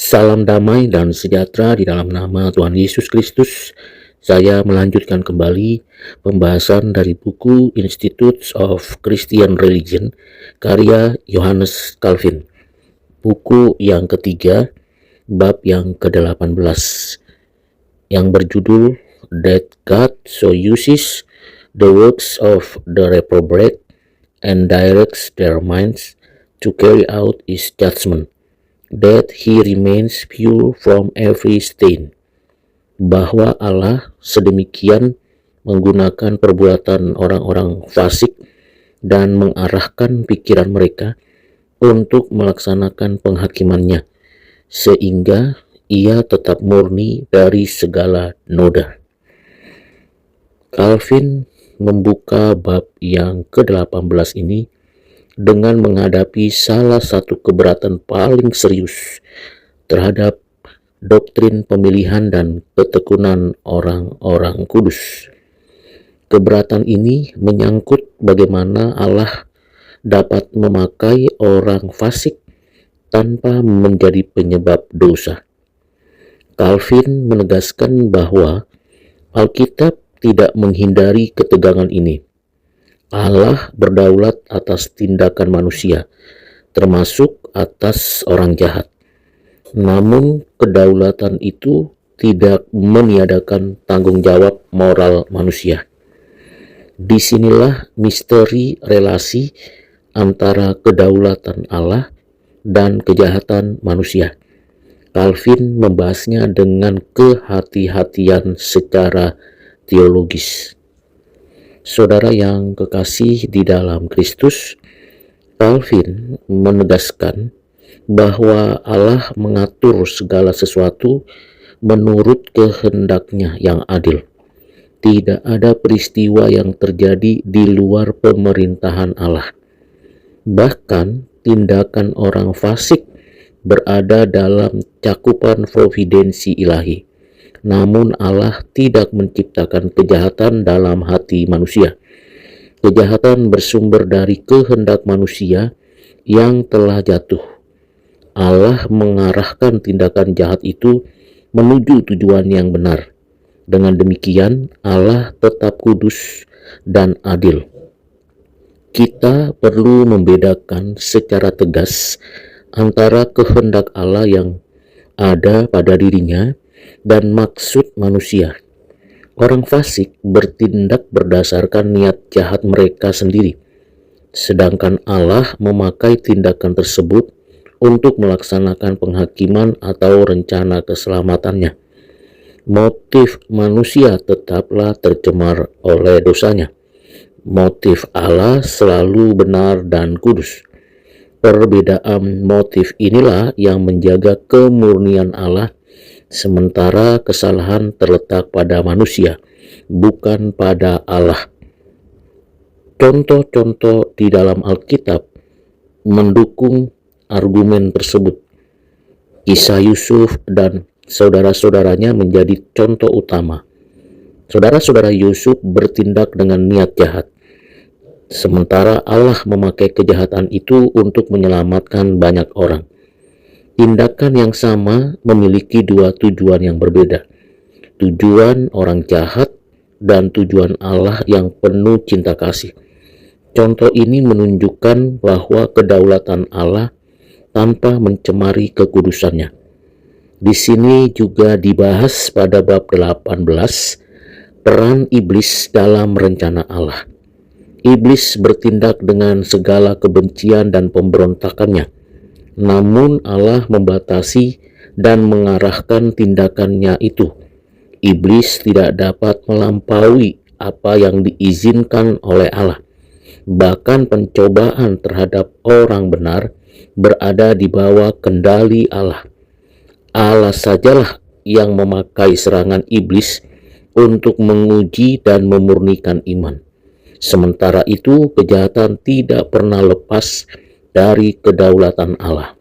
Salam damai dan sejahtera di dalam nama Tuhan Yesus Kristus. Saya melanjutkan kembali pembahasan dari buku Institutes of Christian Religion karya Johannes Calvin. Buku yang ketiga, bab yang ke-18 yang berjudul That God So Uses the Works of the Reprobate and Directs Their Minds to Carry Out His Judgment, that He remains pure from every stain. Bahwa Allah sedemikian menggunakan perbuatan orang-orang fasik dan mengarahkan pikiran mereka untuk melaksanakan penghakimannya, sehingga ia tetap murni dari segala noda. Calvin membuka bab yang ke-18 ini dengan menghadapi salah satu keberatan paling serius terhadap doktrin pemilihan dan ketekunan orang-orang kudus. Keberatan ini menyangkut bagaimana Allah dapat memakai orang fasik tanpa menjadi penyebab dosa. Calvin menegaskan bahwa Alkitab tidak menghindari ketegangan ini. Allah berdaulat atas tindakan manusia, termasuk atas orang jahat. Namun kedaulatan itu tidak meniadakan tanggung jawab moral manusia. Disinilah misteri relasi antara kedaulatan Allah dan kejahatan manusia. Calvin membahasnya dengan kehati-hatian secara teologis. Saudara yang kekasih di dalam Kristus, Calvin menegaskan bahwa Allah mengatur segala sesuatu menurut kehendaknya yang adil. Tidak ada peristiwa yang terjadi di luar pemerintahan Allah. Bahkan tindakan orang fasik berada dalam cakupan providensi ilahi. Namun Allah tidak menciptakan kejahatan dalam hati manusia. Kejahatan bersumber dari kehendak manusia yang telah jatuh. Allah mengarahkan tindakan jahat itu menuju tujuan yang benar. Dengan demikian, Allah tetap kudus dan adil. Kita perlu membedakan secara tegas antara kehendak Allah yang ada pada dirinya dan maksud manusia. Orang fasik bertindak berdasarkan niat jahat mereka sendiri, sedangkan Allah memakai tindakan tersebut untuk melaksanakan penghakiman atau rencana keselamatannya. Motif manusia tetaplah tercemar oleh dosanya. Motif Allah selalu benar dan kudus. Perbedaan motif inilah yang menjaga kemurnian Allah, sementara kesalahan terletak pada manusia, bukan pada Allah. Contoh-contoh di dalam Alkitab mendukung argumen tersebut. Kisah Yusuf dan saudara-saudaranya menjadi contoh utama. Saudara-saudara Yusuf bertindak dengan niat jahat, sementara Allah memakai kejahatan itu untuk menyelamatkan banyak orang. Tindakan yang sama memiliki dua tujuan yang berbeda. Tujuan orang jahat dan tujuan Allah yang penuh cinta kasih. Contoh ini menunjukkan bahwa kedaulatan Allah tanpa mencemari kekudusannya. Di sini juga dibahas pada bab 18 peran iblis dalam rencana Allah. Iblis bertindak dengan segala kebencian dan pemberontakannya. Namun Allah membatasi dan mengarahkan tindakannya itu. Iblis tidak dapat melampaui apa yang diizinkan oleh Allah. Bahkan pencobaan terhadap orang benar berada di bawah kendali Allah. Allah sajalah yang memakai serangan iblis untuk menguji dan memurnikan iman. Sementara itu, kejahatan tidak pernah lepas dari kedaulatan Allah.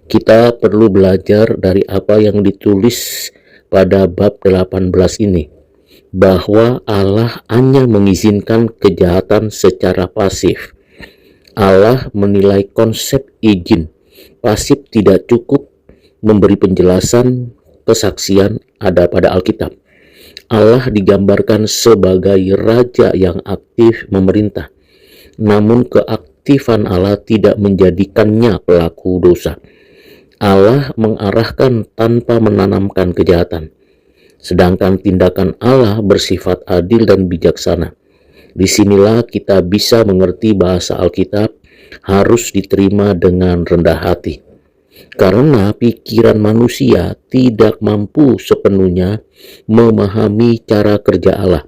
Kita perlu belajar dari apa yang ditulis pada bab 18 ini, bahwa Allah hanya mengizinkan kejahatan secara pasif. Allah menilai konsep izin pasif tidak cukup memberi penjelasan kesaksian ada pada Alkitab. Allah digambarkan sebagai raja yang aktif memerintah, namun keaktifan Allah tidak menjadikannya pelaku dosa. Allah mengarahkan tanpa menanamkan kejahatan, sedangkan tindakan Allah bersifat adil dan bijaksana. Disinilah kita bisa mengerti bahasa Alkitab harus diterima dengan rendah hati, karena pikiran manusia tidak mampu sepenuhnya memahami cara kerja Allah.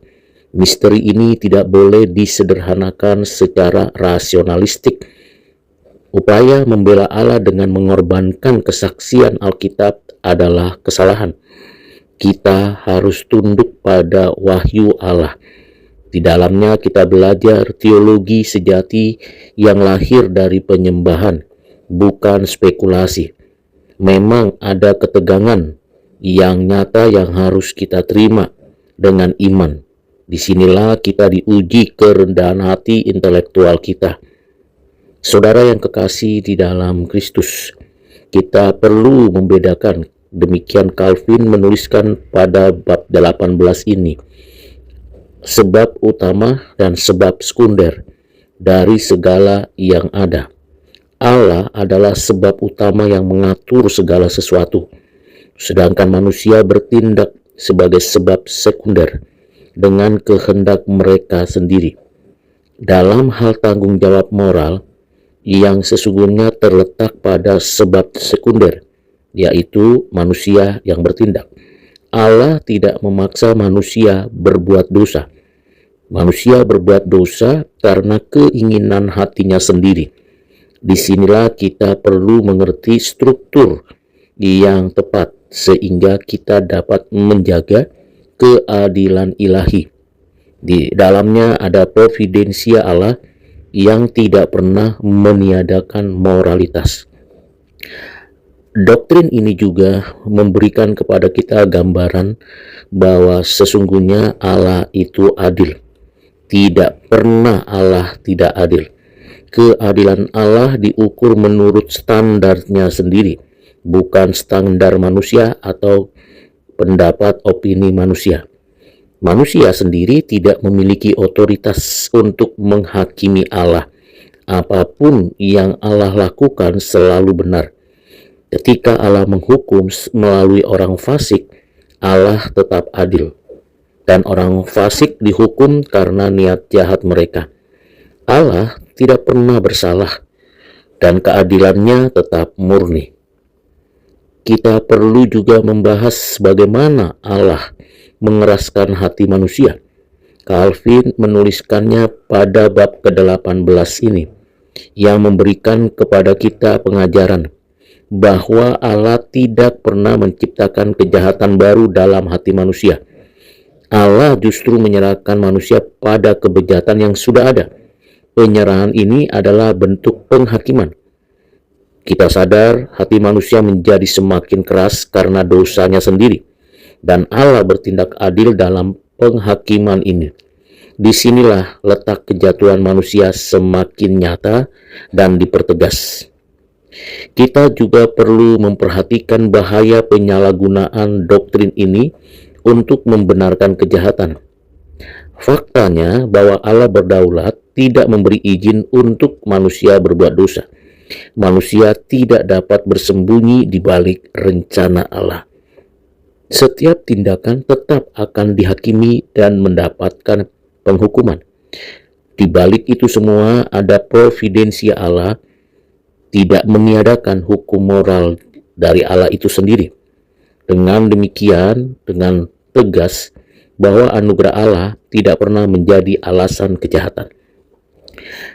Misteri ini tidak boleh disederhanakan secara rasionalistik. Upaya membela Allah dengan mengorbankan kesaksian Alkitab adalah kesalahan. Kita harus tunduk pada wahyu Allah. Di dalamnya kita belajar teologi sejati yang lahir dari penyembahan, bukan spekulasi. Memang ada ketegangan yang nyata yang harus kita terima dengan iman. Disinilah kita diuji kerendahan hati intelektual kita. Saudara yang kekasih di dalam Kristus, kita perlu membedakan. Demikian Calvin menuliskan pada bab 18 ini, sebab utama dan sebab sekunder dari segala yang ada. Allah adalah sebab utama yang mengatur segala sesuatu, sedangkan manusia bertindak sebagai sebab sekunder dengan kehendak mereka sendiri. Dalam hal tanggung jawab moral yang sesungguhnya terletak pada sebab sekunder, yaitu manusia yang bertindak. Allah tidak memaksa manusia berbuat dosa. Manusia berbuat dosa karena keinginan hatinya sendiri. Disinilah kita perlu mengerti struktur yang tepat sehingga kita dapat menjaga keadilan ilahi. Di dalamnya ada providensia Allah yang tidak pernah meniadakan moralitas. Doktrin ini juga memberikan kepada kita gambaran bahwa sesungguhnya Allah itu adil. Tidak pernah Allah tidak adil. Keadilan Allah diukur menurut standarnya sendiri, bukan standar manusia atau pendapat opini manusia. Manusia sendiri tidak memiliki otoritas untuk menghakimi Allah. Apapun yang Allah lakukan selalu benar. Ketika Allah menghukum melalui orang fasik, Allah tetap adil. Dan orang fasik dihukum karena niat jahat mereka. Allah tidak pernah bersalah dan keadilannya tetap murni. Kita perlu juga membahas bagaimana Allah mengeraskan hati manusia. Calvin menuliskannya pada bab ke-18 ini, yang memberikan kepada kita pengajaran bahwa Allah tidak pernah menciptakan kejahatan baru dalam hati manusia. Allah justru menyerahkan manusia pada kebejatan yang sudah ada. Penyerahan ini adalah bentuk penghakiman. Kita sadar hati manusia menjadi semakin keras karena dosanya sendiri, dan Allah bertindak adil dalam penghakiman ini. Disinilah letak kejatuhan manusia semakin nyata dan dipertegas. Kita juga perlu memperhatikan bahaya penyalahgunaan doktrin ini untuk membenarkan kejahatan. Faktanya bahwa Allah berdaulat tidak memberi izin untuk manusia berbuat dosa. Manusia tidak dapat bersembunyi di balik rencana Allah. Setiap tindakan tetap akan dihakimi dan mendapatkan penghukuman. Di balik itu semua ada providensia Allah, tidak meniadakan hukum moral dari Allah itu sendiri. Dengan demikian, dengan tegas bahwa anugerah Allah tidak pernah menjadi alasan kejahatan.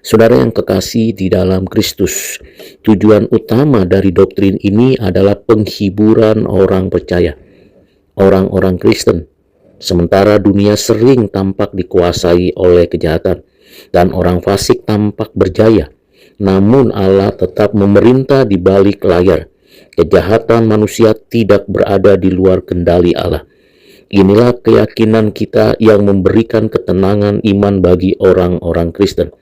Saudara yang kekasih di dalam Kristus, tujuan utama dari doktrin ini adalah penghiburan orang percaya, orang-orang Kristen. Sementara dunia sering tampak dikuasai oleh kejahatan dan orang fasik tampak berjaya, namun Allah tetap memerintah di balik layar. Kejahatan manusia tidak berada di luar kendali Allah. Inilah keyakinan kita yang memberikan ketenangan iman bagi orang-orang Kristen,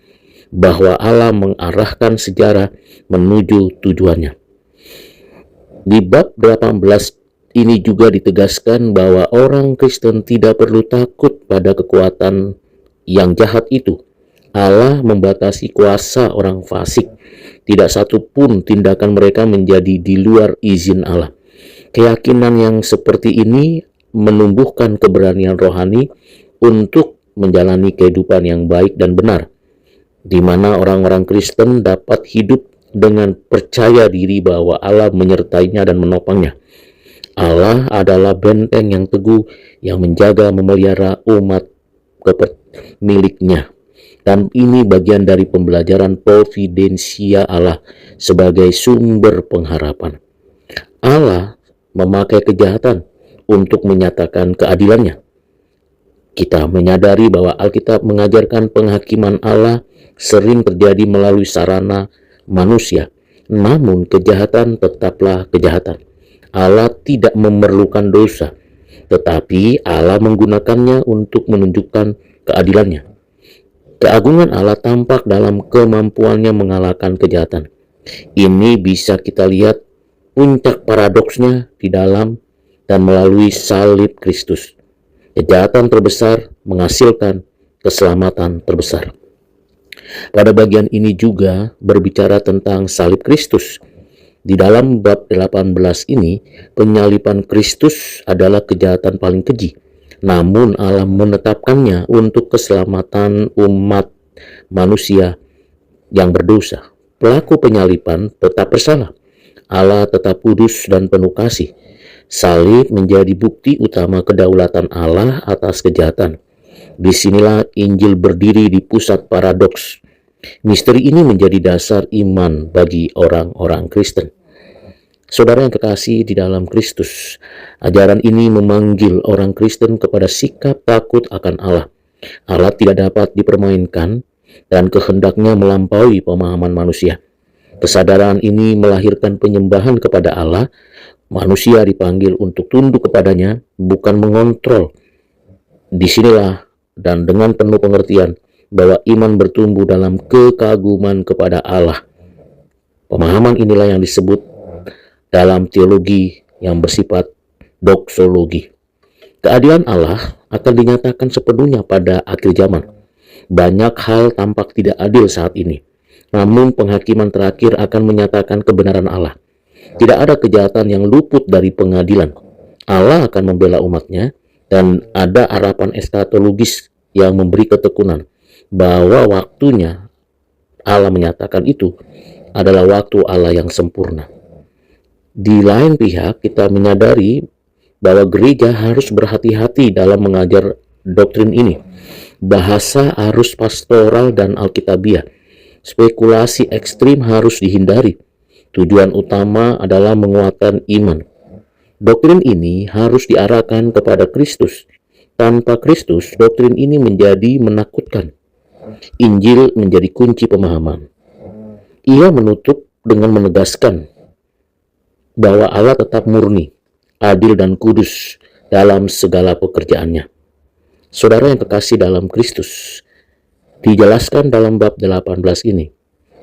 bahwa Allah mengarahkan sejarah menuju tujuannya. Di bab 18 ini juga ditegaskan bahwa orang Kristen tidak perlu takut pada kekuatan yang jahat itu. Allah membatasi kuasa orang fasik. Tidak satu pun tindakan mereka menjadi di luar izin Allah. Keyakinan yang seperti ini menumbuhkan keberanian rohani untuk menjalani kehidupan yang baik dan benar, di mana orang-orang Kristen dapat hidup dengan percaya diri bahwa Allah menyertainya dan menopangnya. Allah adalah benteng yang teguh yang menjaga memelihara umat miliknya. Dan ini bagian dari pembelajaran providensia Allah sebagai sumber pengharapan. Allah memakai kejahatan untuk menyatakan keadilannya. Kita menyadari bahwa Alkitab mengajarkan penghakiman Allah sering terjadi melalui sarana manusia. Namun kejahatan tetaplah kejahatan. Allah tidak memerlukan dosa, tetapi Allah menggunakannya untuk menunjukkan keadilannya. Keagungan Allah tampak dalam kemampuannya mengalahkan kejahatan. Ini bisa kita lihat puncak paradoksnya di dalam dan melalui salib Kristus. Kejahatan terbesar menghasilkan keselamatan terbesar. Pada bagian ini juga berbicara tentang salib Kristus. Di dalam bab 18 ini, penyaliban Kristus adalah kejahatan paling keji. Namun Allah menetapkannya untuk keselamatan umat manusia yang berdosa. Pelaku penyaliban tetap bersalah. Allah tetap kudus dan penuh kasih. Salib menjadi bukti utama kedaulatan Allah atas kejahatan. Disinilah Injil berdiri di pusat paradoks. Misteri ini menjadi dasar iman bagi orang-orang Kristen. Saudara yang kekasih di dalam Kristus, ajaran ini memanggil orang Kristen kepada sikap takut akan Allah. Allah tidak dapat dipermainkan dan kehendaknya melampaui pemahaman manusia. Kesadaran ini melahirkan penyembahan kepada Allah. Manusia dipanggil untuk tunduk kepadanya, bukan mengontrol. Disinilah dan dengan penuh pengertian bahwa iman bertumbuh dalam kekaguman kepada Allah. Pemahaman inilah yang disebut dalam teologi yang bersifat doksologi. Keadilan Allah akan dinyatakan sepenuhnya pada akhir zaman. Banyak hal tampak tidak adil saat ini, namun penghakiman terakhir akan menyatakan kebenaran Allah. Tidak ada kejahatan yang luput dari pengadilan. Allah akan membela umatnya, dan ada harapan eskatologis yang memberi ketekunan bahwa waktunya Allah menyatakan itu adalah waktu Allah yang sempurna. Di lain pihak, kita menyadari bahwa gereja harus berhati-hati dalam mengajar doktrin ini. Bahasa harus pastoral dan alkitabiah. Spekulasi ekstrim harus dihindari. Tujuan utama adalah menguatkan iman. Doktrin ini harus diarahkan kepada Kristus. Tanpa Kristus, doktrin ini menjadi menakutkan. Injil menjadi kunci pemahaman. Ia menutup dengan menegaskan bahwa Allah tetap murni, adil dan kudus dalam segala pekerjaannya. Saudara yang kekasih dalam Kristus, dijelaskan dalam bab 18 ini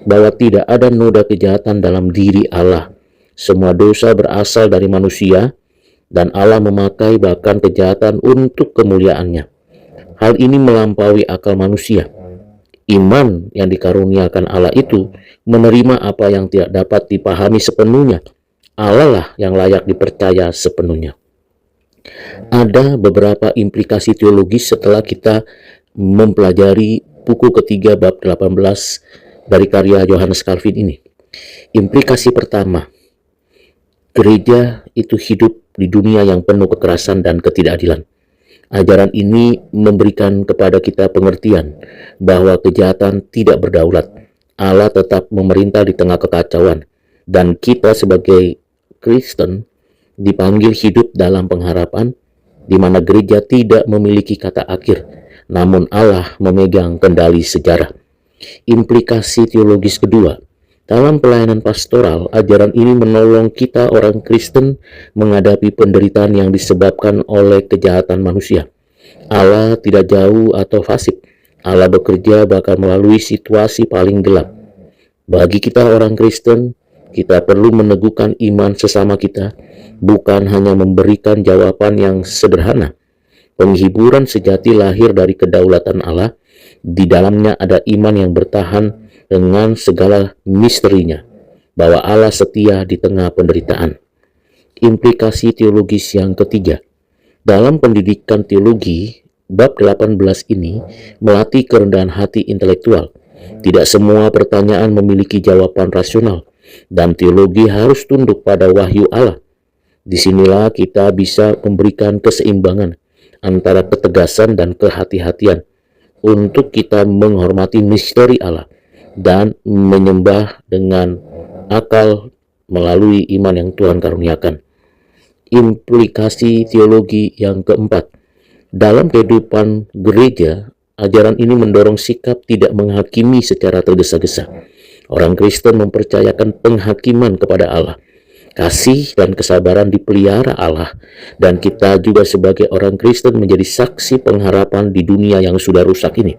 bahwa tidak ada noda kejahatan dalam diri Allah. Semua dosa berasal dari manusia, dan Allah memakai bahkan kejahatan untuk kemuliaannya. Hal ini melampaui akal manusia. Iman yang dikaruniakan Allah itu menerima apa yang tidak dapat dipahami sepenuhnya. Allah lah yang layak dipercaya sepenuhnya. Ada beberapa implikasi teologis setelah kita mempelajari buku ketiga bab 18 dari karya Johannes Calvin ini. Implikasi pertama, gereja itu hidup di dunia yang penuh kekerasan dan ketidakadilan. Ajaran ini memberikan kepada kita pengertian bahwa kejahatan tidak berdaulat. Allah tetap memerintah di tengah kekacauan, dan kita sebagai Kristen dipanggil hidup dalam pengharapan di mana gereja tidak memiliki kata akhir, namun Allah memegang kendali sejarah. Implikasi teologis kedua, dalam pelayanan pastoral, ajaran ini menolong kita orang Kristen menghadapi penderitaan yang disebabkan oleh kejahatan manusia. Allah tidak jauh atau fasik. Allah bekerja bahkan melalui situasi paling gelap. Bagi kita orang Kristen, Kita perlu meneguhkan iman sesama kita, bukan hanya memberikan jawaban yang sederhana. Penghiburan sejati lahir dari kedaulatan Allah. Di dalamnya ada iman yang bertahan dengan segala misterinya, bahwa Allah setia di tengah penderitaan. Implikasi teologis yang ketiga. Dalam pendidikan teologi, bab 18 ini melatih kerendahan hati intelektual. Tidak semua pertanyaan memiliki jawaban rasional, dan teologi harus tunduk pada wahyu Allah. Disinilah kita bisa memberikan keseimbangan antara ketegasan dan kehati-hatian untuk kita menghormati misteri Allah dan menyembah dengan akal melalui iman yang Tuhan karuniakan. Implikasi teologi yang keempat. Dalam kehidupan gereja, ajaran ini mendorong sikap tidak menghakimi secara tergesa-gesa. Orang Kristen mempercayakan penghakiman kepada Allah. Kasih dan kesabaran dipelihara Allah, dan kita juga sebagai orang Kristen menjadi saksi pengharapan di dunia yang sudah rusak ini.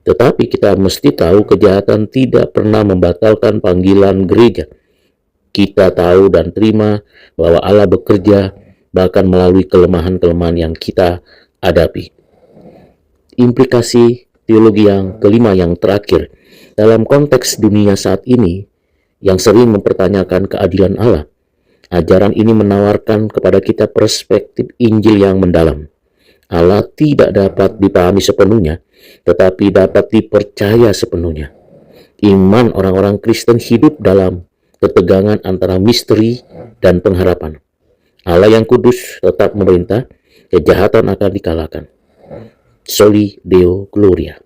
Tetapi kita mesti tahu kejahatan tidak pernah membatalkan panggilan gereja. Kita tahu dan terima bahwa Allah bekerja bahkan melalui kelemahan-kelemahan yang kita hadapi. Implikasi teologi yang kelima yang terakhir. Dalam konteks dunia saat ini yang sering mempertanyakan keadilan Allah, ajaran ini menawarkan kepada kita perspektif Injil yang mendalam. Allah tidak dapat dipahami sepenuhnya, tetapi dapat dipercaya sepenuhnya. Iman orang-orang Kristen hidup dalam ketegangan antara misteri dan pengharapan. Allah yang kudus tetap memerintah, kejahatan akan dikalahkan. Soli Deo Gloria.